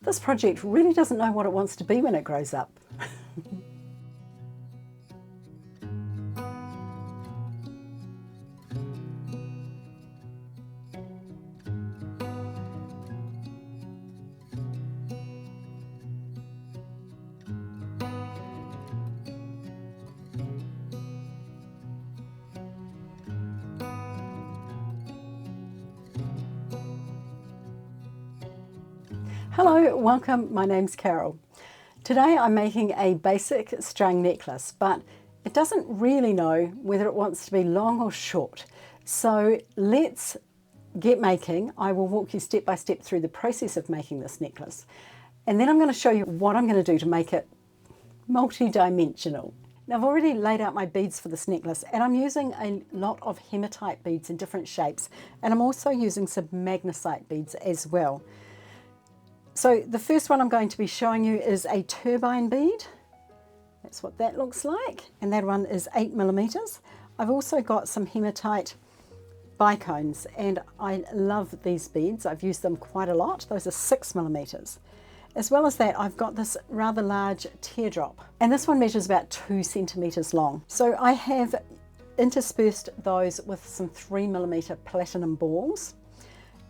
This project really doesn't know what it wants to be when it grows up. Hello, welcome, my name's Carol. Today I'm making a basic strung necklace, but it doesn't really know whether it wants to be long or short. So let's get making. I will walk you step by step through the process of making this necklace. And then I'm going to show you what I'm going to do to make it multi-dimensional. Now I've already laid out my beads for this necklace, and I'm using a lot of hematite beads in different shapes, and I'm also using some magnesite beads as well. So the first one I'm going to be showing you is a turbine bead. That's what that looks like, and that one is 8mm. I've also got some hematite bicones, and I love these beads. I've used them quite a lot. Those are 6mm. As well as that, I've got this rather large teardrop, and this one measures about 2 centimeters long. So I have interspersed those with some 3mm platinum balls,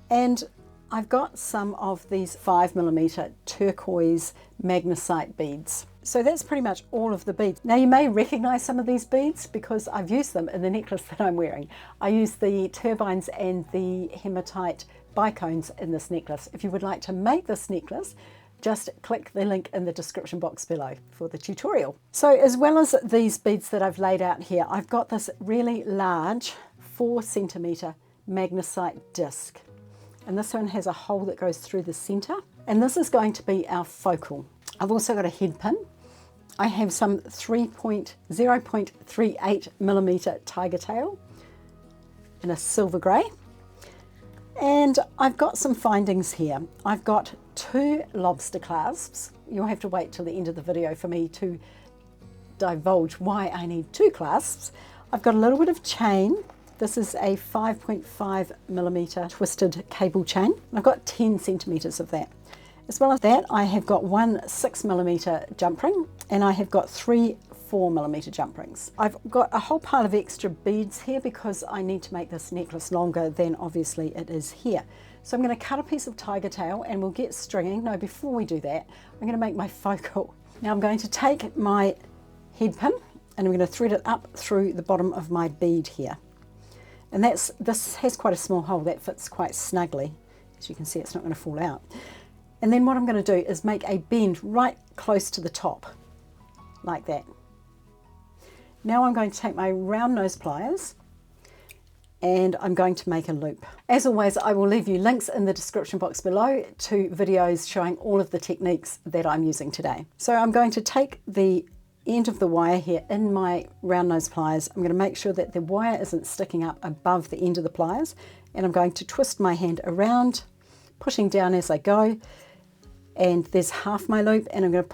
and I've got some of these 5mm turquoise magnesite beads. So that's pretty much all of the beads. Now you may recognize some of these beads because I've used them in the necklace that I'm wearing. I used the turbines and the hematite bicones in this necklace. If you would like to make this necklace, just click the link in the description box below for the tutorial. So as well as these beads that I've laid out here, I've got this really large 4cm magnesite disc. And this one has a hole that goes through the center, and this is going to be our focal. I've also got a head pin. I have some 0.38mm tiger tail in a silver grey, and I've got some findings here. I've got 2 lobster clasps. You'll have to wait till the end of the video for me to divulge why I need 2 clasps. I've got a little bit of chain. This is a 5.5mm twisted cable chain. I've got 10 centimeters of that. As well as that, I have got 1 6mm jump ring, and I have got 3 4mm jump rings. I've got a whole pile of extra beads here because I need to make this necklace longer than obviously it is here. So I'm going to cut a piece of tiger tail and we'll get stringing. No, before we do that, I'm going to make my focal. Now I'm going to take my head pin and I'm going to thread it up through the bottom of my bead here. And this has quite a small hole that fits quite snugly. As you can see, it's not going to fall out. And then what I'm going to do is make a bend right close to the top, like that. Now I'm going to take my round nose pliers and I'm going to make a loop. As always, I will leave you links in the description box below to videos showing all of the techniques that I'm using today. So I'm going to take the end of the wire here in my round nose pliers. I'm going to make sure that the wire isn't sticking up above the end of the pliers, and I'm going to twist my hand around, pushing down as I go, and there's half my loop, and I'm going to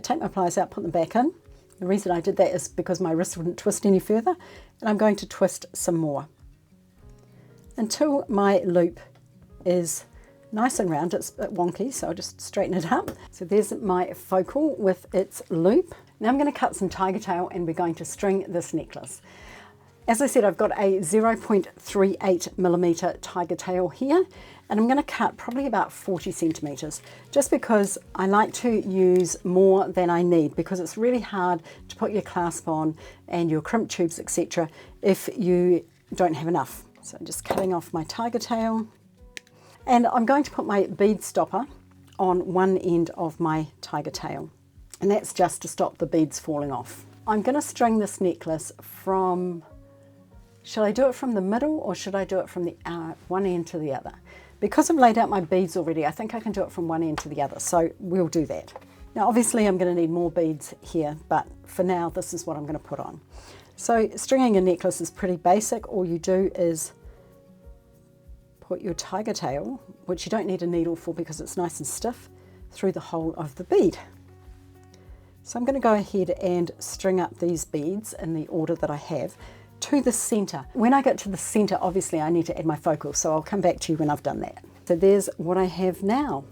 take my pliers out, put them back in. The reason I did that is because my wrist wouldn't twist any further, and I'm going to twist some more until my loop is nice and round. It's a bit wonky, so I'll just straighten it up. So there's my focal with its loop. Now I'm going to cut some tiger tail and we're going to string this necklace. As I said, I've got a 0.38mm tiger tail here, and I'm going to cut probably about 40 centimeters, just because I like to use more than I need, because it's really hard to put your clasp on and your crimp tubes, etc., if you don't have enough. So I'm just cutting off my tiger tail. And I'm going to put my bead stopper on one end of my tiger tail, and that's just to stop the beads falling off. I'm going to string this necklace from, shall I do it from the middle or should I do it from the one end to the other? Because I've laid out my beads already, I think I can do it from one end to the other, so we'll do that. Now obviously I'm going to need more beads here, but for now this is what I'm going to put on. So stringing a necklace is pretty basic. All you do is put your tiger tail, which you don't need a needle for because it's nice and stiff, through the hole of the bead. So I'm going to go ahead and string up these beads in the order that I have to the center. When I get to the center, obviously I need to add my focal, so I'll come back to you when I've done that. So there's what I have now.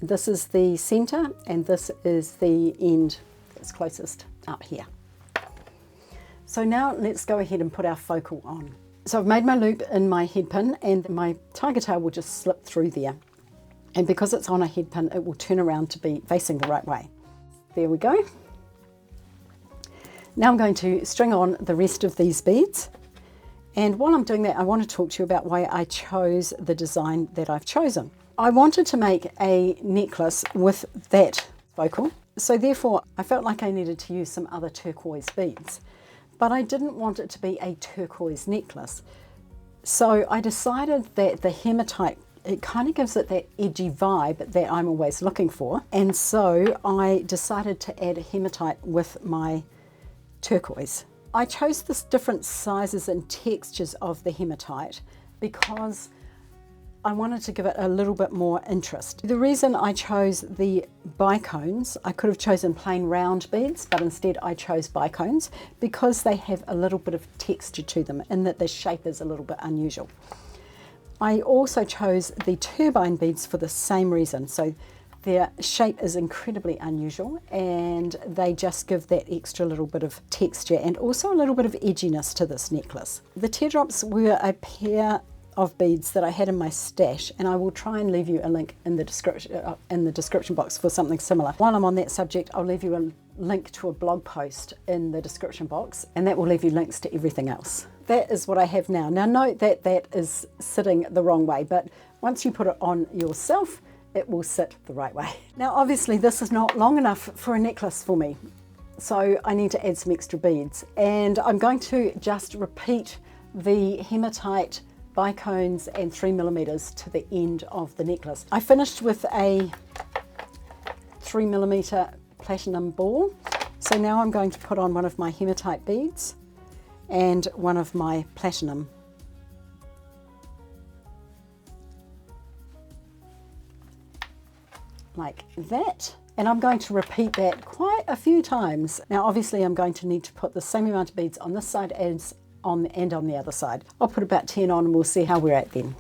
This is the center and this is the end that's closest up here. So now let's go ahead and put our focal on. So I've made my loop in my head pin and my tiger tail will just slip through there. And because it's on a head pin, it will turn around to be facing the right way. There we go. Now I'm going to string on the rest of these beads. And while I'm doing that, I want to talk to you about why I chose the design that I've chosen. I wanted to make a necklace with that focal. So therefore, I felt like I needed to use some other turquoise beads. But I didn't want it to be a turquoise necklace. So I decided that the hematite, it kind of gives it that edgy vibe that I'm always looking for. And so I decided to add hematite with my turquoise. I chose the different sizes and textures of the hematite because I wanted to give it a little bit more interest. The reason I chose the bicones, I could have chosen plain round beads, but instead I chose bicones because they have a little bit of texture to them in that the shape is a little bit unusual. I also chose the turbine beads for the same reason. So their shape is incredibly unusual and they just give that extra little bit of texture and also a little bit of edginess to this necklace. The teardrops were a pair of beads that I had in my stash, and I will try and leave you a link in the description box for something similar. While I'm on that subject, I'll leave you a link to a blog post in the description box, and that will leave you links to everything else. That is what I have now. Now note that that is sitting the wrong way, but once you put it on yourself, it will sit the right way. Now obviously this is not long enough for a necklace for me, so I need to add some extra beads, and I'm going to just repeat the hematite bicones and 3mm to the end of the necklace. I finished with a 3mm platinum ball, so now I'm going to put on one of my hematite beads and one of my platinum. Like that. And I'm going to repeat that quite a few times. Now obviously I'm going to need to put the same amount of beads on this side as on the other side. I'll put about 10 on and we'll see how we're at then.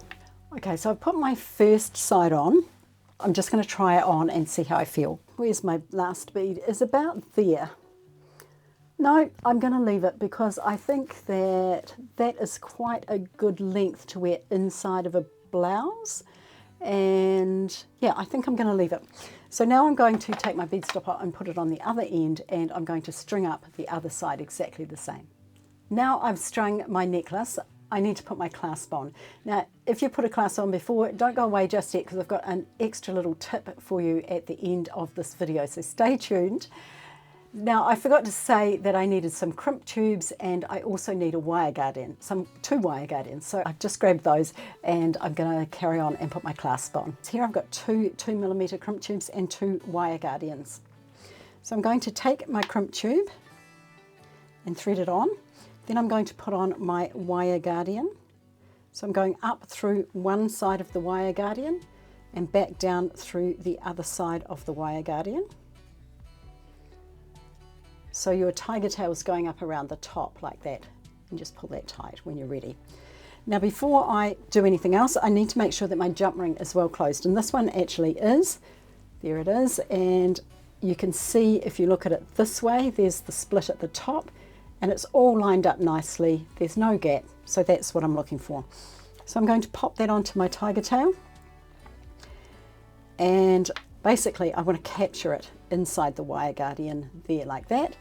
Okay, so I've put my first side on. I'm just going to try it on and see how I feel. Where's my last bead? Is about there. No, I'm going to leave it because I think that that is quite a good length to wear inside of a blouse. And yeah, I think I'm going to leave it. So now I'm going to take my bead stopper and put it on the other end, and I'm going to string up the other side exactly the same. Now I've strung my necklace, I need to put my clasp on. Now, if you put a clasp on before, don't go away just yet because I've got an extra little tip for you at the end of this video, so stay tuned. Now, I forgot to say that I needed some crimp tubes and I also need a wire guardian, two wire guardians. So I've just grabbed those and I'm going to carry on and put my clasp on. So here I've got two 2mm crimp tubes and 2 wire guardians. So I'm going to take my crimp tube and thread it on. Then I'm going to put on my wire guardian. So I'm going up through one side of the wire guardian and back down through the other side of the wire guardian. So your tiger tail is going up around the top like that, and just pull that tight when you're ready. Now before I do anything else, I need to make sure that my jump ring is well closed, and this one actually is. There it is, and you can see if you look at it this way, there's the split at the top, and it's all lined up nicely. There's no gap, so that's what I'm looking for. So I'm going to pop that onto my tiger tail, and basically I want to capture it inside the wire guardian there like that.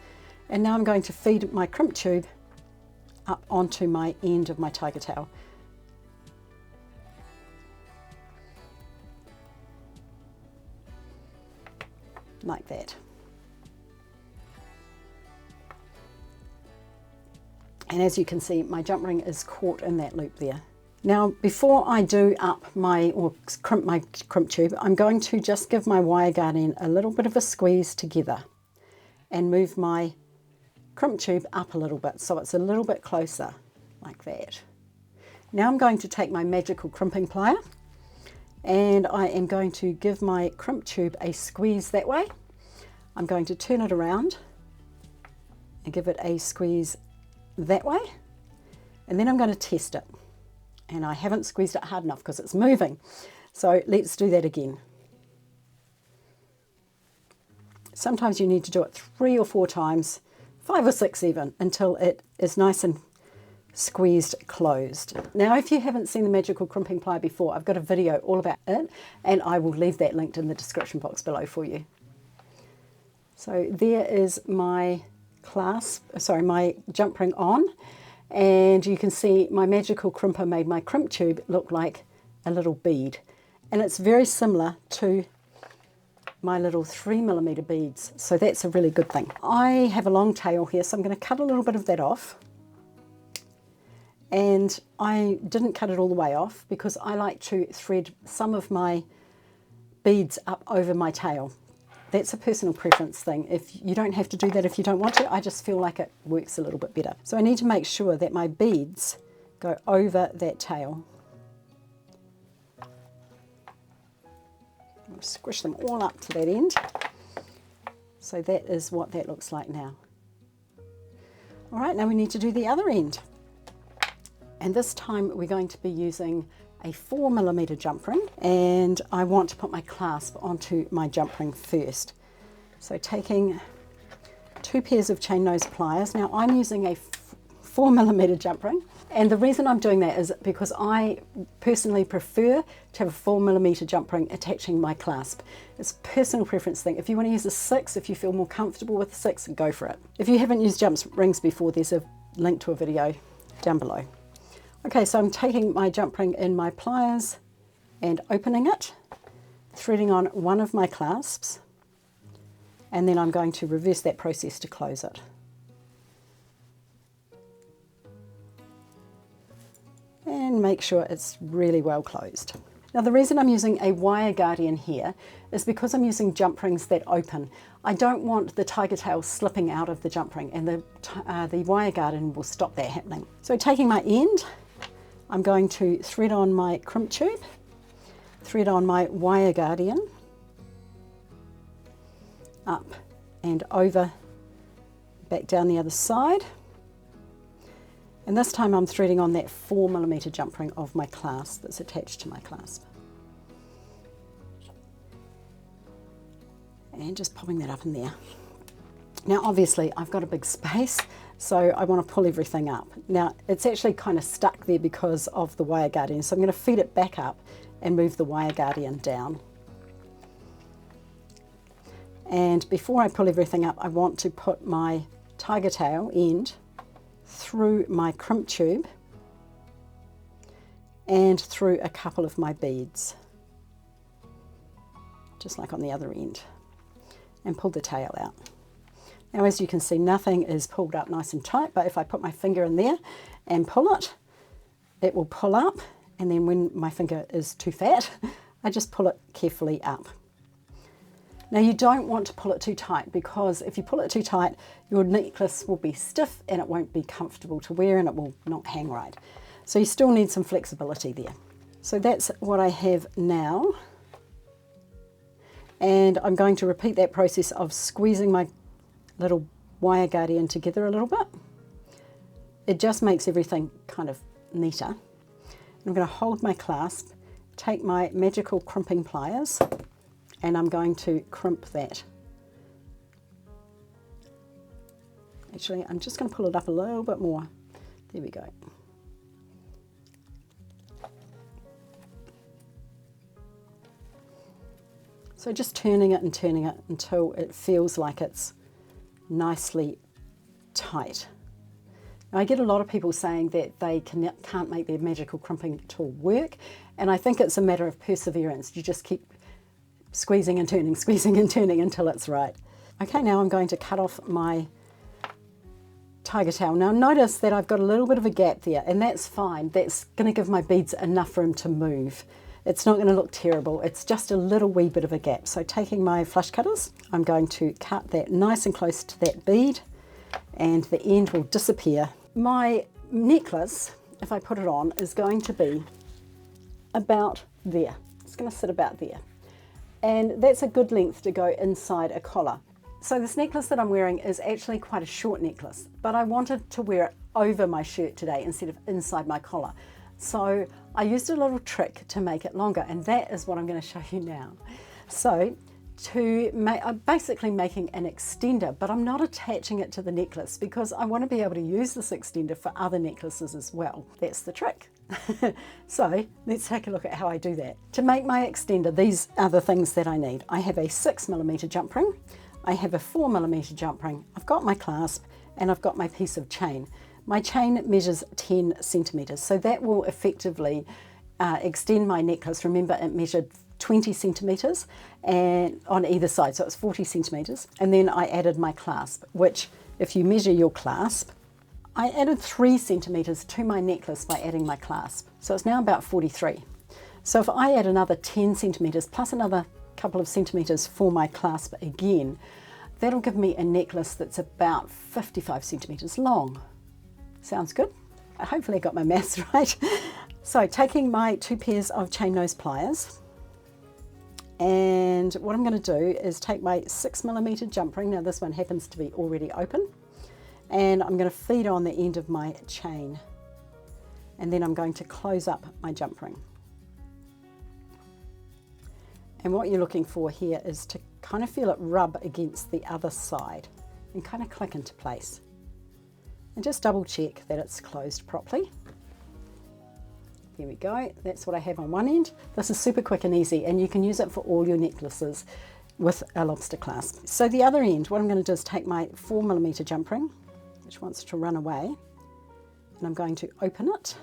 And now I'm going to feed my crimp tube up onto my end of my tiger tail. Like that. And as you can see, my jump ring is caught in that loop there. Now, before I do up crimp my crimp tube, I'm going to just give my wire guardian a little bit of a squeeze together and move my crimp tube up a little bit so it's a little bit closer, like that. Now I'm going to take my magical crimping plier and I am going to give my crimp tube a squeeze that way. I'm going to turn it around and give it a squeeze that way, and then I'm going to test it. And I haven't squeezed it hard enough because it's moving. So let's do that again. Sometimes you need to do it 3 or 4 times, 5 or 6 even, until it is nice and squeezed closed. Now, if you haven't seen the magical crimping plier before, I've got a video all about it, and I will leave that linked in the description box below for you. So there is my my jump ring on, and you can see my magical crimper made my crimp tube look like a little bead, and it's very similar to my little 3mm beads, so that's a really good thing. I have a long tail here, so I'm going to cut a little bit of that off, and I didn't cut it all the way off because I like to thread some of my beads up over my tail. That's a personal preference thing. If you don't have to do that if you don't want to, I just feel like it works a little bit better. So I need to make sure that my beads go over that tail. I'll squish them all up to that end. So that is what that looks like now. All right, now we need to do the other end. And this time we're going to be using a 4mm jump ring, and I want to put my clasp onto my jump ring first. So taking 2 pairs of chain nose pliers. Now I'm using a 4mm jump ring, and the reason I'm doing that is because I personally prefer to have a 4mm jump ring attaching my clasp. It's a personal preference thing. If you want to use a 6, if you feel more comfortable with a 6, go for it. If you haven't used jump rings before, there's a link to a video down below. Okay, so I'm taking my jump ring in my pliers and opening it, threading on one of my clasps, and then I'm going to reverse that process to close it. And make sure it's really well closed. Now the reason I'm using a wire guardian here is because I'm using jump rings that open. I don't want the tiger tail slipping out of the jump ring, and the wire guardian will stop that happening. So taking my end, I'm going to thread on my crimp tube, thread on my wire guardian, up and over, back down the other side. And this time I'm threading on that 4mm jump ring of my clasp that's attached to my clasp. And just popping that up in there. Now obviously I've got a big space, so I want to pull everything up. Now it's actually kind of stuck there because of the wire guardian, so I'm going to feed it back up and move the wire guardian down. And before I pull everything up, I want to put my tiger tail end through my crimp tube and through a couple of my beads, just like on the other end, and pull the tail out. Now as you can see, nothing is pulled up nice and tight, but if I put my finger in there and pull it, it will pull up, and then when my finger is too fat, I just pull it carefully up. Now you don't want to pull it too tight, because if you pull it too tight, your necklace will be stiff and it won't be comfortable to wear and it will not hang right. So you still need some flexibility there. So that's what I have now. And I'm going to repeat that process of squeezing my little wire guardian together a little bit. It just makes everything kind of neater. I'm going to hold my clasp, take my magical crimping pliers, and I'm going to crimp that. Actually, I'm just going to pull it up a little bit more. There we go. So just turning it until it feels like it's nicely tight. Now, I get a lot of people saying that they can't make their magical crimping tool work, and I think it's a matter of perseverance. You just keep squeezing and turning until it's right. Okay, now I'm going to cut off my tiger tail. Now notice that I've got a little bit of a gap there, and that's fine. That's going to give my beads enough room to move. It's not going to look terrible. It's just a little wee bit of a gap. So taking my flush cutters, I'm going to cut that nice and close to that bead, and the end will disappear. My necklace, if I put it on, is going to be about there. It's going to sit about there. And that's a good length to go inside a collar. So this necklace that I'm wearing is actually quite a short necklace, but I wanted to wear it over my shirt today instead of inside my collar. So I used a little trick to make it longer, and that is what I'm going to show you now. So I'm basically making an extender, but I'm not attaching it to the necklace because I want to be able to use this extender for other necklaces as well. That's the trick. So let's take a look at how I do that. To make my extender, these are the things that I need. I have a 6mm jump ring, I have a 4mm jump ring, I've got my clasp, and I've got my piece of chain. My chain measures 10 centimeters, so that will effectively extend my necklace. Remember, it measured 20 centimeters and on either side, so it's 40 centimeters. And then I added my clasp, which if you measure your clasp, I added 3 centimeters to my necklace by adding my clasp. So it's now about 43. So if I add another 10 centimeters plus another couple of centimeters for my clasp again, that'll give me a necklace that's about 55 centimeters long. Sounds good? Hopefully I got my maths right. So taking my 2 pairs of chain nose pliers, and what I'm going to do is take my 6mm jump ring. Now this one happens to be already open, and I'm going to feed on the end of my chain, and then I'm going to close up my jump ring. And what you're looking for here is to kind of feel it rub against the other side and kind of click into place. And just double check that it's closed properly. There we go, that's what I have on one end. This is super quick and easy, and you can use it for all your necklaces with a lobster clasp. So the other end, what I'm going to do is take my 4mm jump ring, which wants to run away, and I'm going to open it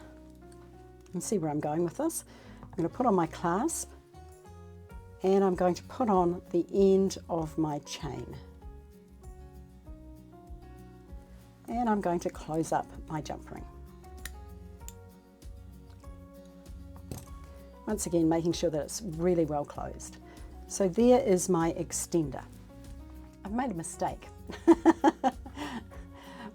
and see where I'm going with this. I'm going to put on my clasp, and I'm going to put on the end of my chain. And I'm going to close up my jump ring. Once again, making sure that it's really well closed. So there is my extender. I've made a mistake.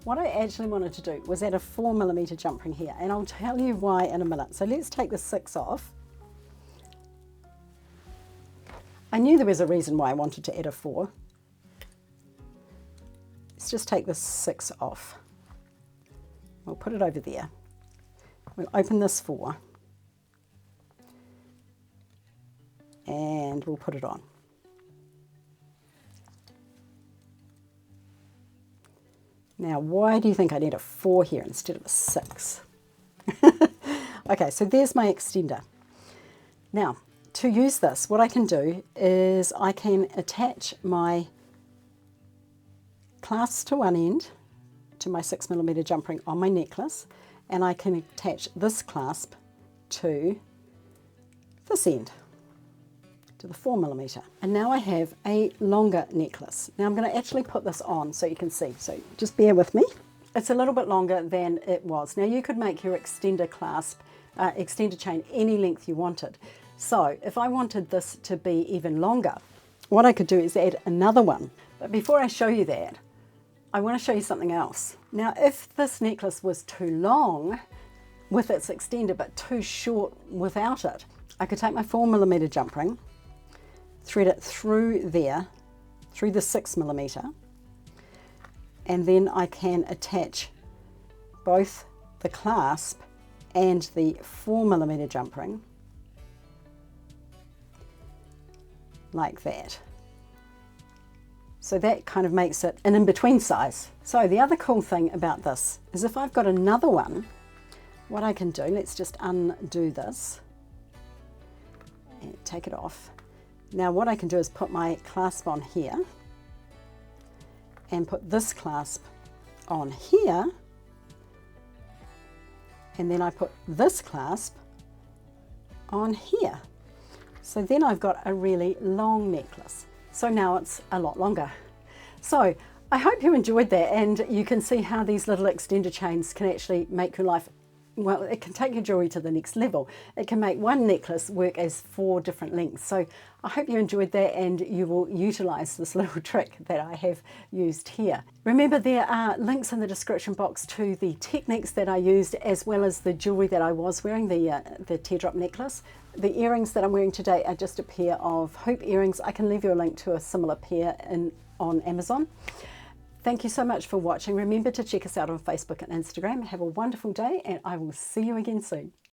What I actually wanted to do was add a 4mm jump ring here, and I'll tell you why in a minute. So let's take the 6 off. I knew there was a reason why I wanted to add a 4. Let's just take the 6 off. We'll put it over there. We'll open this 4. And we'll put it on. Now, why do you think I need a 4 here instead of a 6? Okay, so there's my extender. Now, to use this, what I can do is I can attach my clasp to one end to my 6mm jump ring on my necklace, and I can attach this clasp to this end, to the 4mm. And now I have a longer necklace. Now I'm going to actually put this on so you can see, so just bear with me. It's a little bit longer than it was. Now you could make your extender clasp, extender chain any length you wanted. So if I wanted this to be even longer, what I could do is add another one. But before I show you that, I want to show you something else. Now if this necklace was too long with its extender but too short without it, I could take my 4mm jump ring, thread it through there, through the 6mm, and then I can attach both the clasp and the 4mm jump ring like that. So that kind of makes it an in-between size. So the other cool thing about this is if I've got another one, what I can do, let's just undo this and take it off. Now what I can do is put my clasp on here and put this clasp on here, and then I put this clasp on here. So then I've got a really long necklace. So now it's a lot longer. So I hope you enjoyed that, and you can see how these little extender chains can actually make your life, well, it can take your jewelry to the next level. It can make one necklace work as 4 different lengths. So I hope you enjoyed that and you will utilize this little trick that I have used here. Remember, there are links in the description box to the techniques that I used, as well as the jewelry that I was wearing, the teardrop necklace. The earrings that I'm wearing today are just a pair of hoop earrings. I can leave you a link to a similar pair on Amazon. Thank you so much for watching. Remember to check us out on Facebook and Instagram. Have a wonderful day, and I will see you again soon.